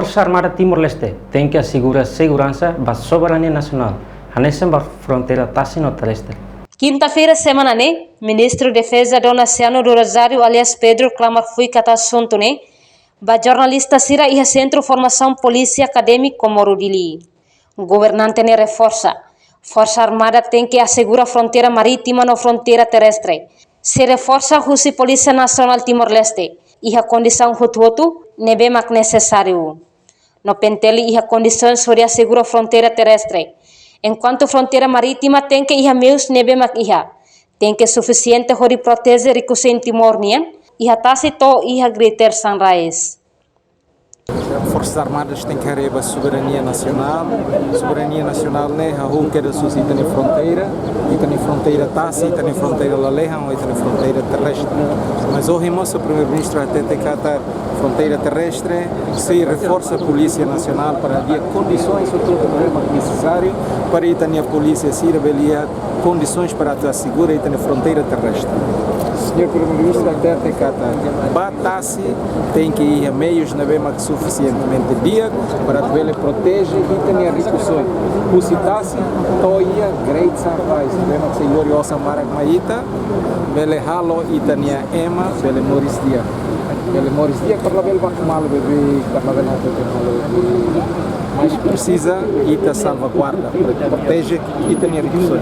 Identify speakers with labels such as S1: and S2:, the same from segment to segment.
S1: Força Armada Timor-Leste tem que assegurar a segurança da soberania nacional, nessa fronteira terrestre.
S2: Quinta-feira, semana, né? Ministro da Defesa Donaciano do Rosário, aliás Pedro, clama fui cata assunto, né? Ba jornalista Sira e Centro Formação Polícia Acadêmico Morudili. O governante ne reforça. Força Armada tem que assegurar a fronteira marítima na fronteira terrestre. Se reforça a Polícia Nacional Timor-Leste e a condição hutu ne bem mais necessário. No pentele e a condição sobre assegurar a fronteira terrestre. Enquanto fronteira marítima tem que ir meus nebe mak iha. Tem que suficiente para proteger recursos em Timor nian e a taxa to e a Greater Sunrise.
S3: Forças Armadas têm que rever a soberania nacional. Soberania nacional né, a rua que suscita na fronteira, e tem fronteira taça, e tem fronteira lalehan, e tem fronteira terrestre. Mas hoje mostra o primeiro-ministro até tem que estar fronteira terrestre, se reforça a Polícia Nacional para dar condições o todo problema necessário para ir a polícia se revelar condições para assegurar a fronteira terrestre. Senhor Primeiro-Ministro, até tem que batassi tem que ir a meios na bema suficientemente dia para que ele proteja e tenha recursões. O citassi, toia, great sunrise, bema que senhor e ossa marak maita, ele halo e tenha ema, ele moris dia. Ele moris dia para ele vai mal bebê, para ele não mas precisa e te salvaguarda, protege e tenha recursões.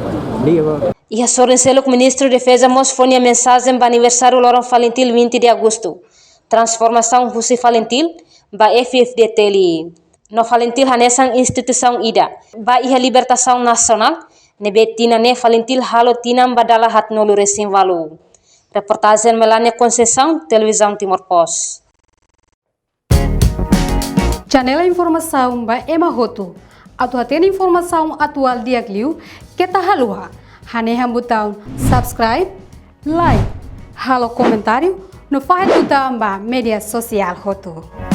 S2: E a Sorenselo, o ministro da Defesa, mostrou a mensagem para o aniversário Laurent Valentil 20 de agosto. Transformação Russi Valentil, para FFDT. No Valentil, nessa instituição ida. Para a libertação nacional, nebetina ne Valentil halotina badala hat nolo resim valu. Reportagem Melania Conceição, Televisão Timor-Post.
S4: Janela informação ba Emma Hoto. Atu tem informação atual dia Gliu que tá halua. Hanehan botão subscribe, like, halo comentário no faz botão ba media social Hoto.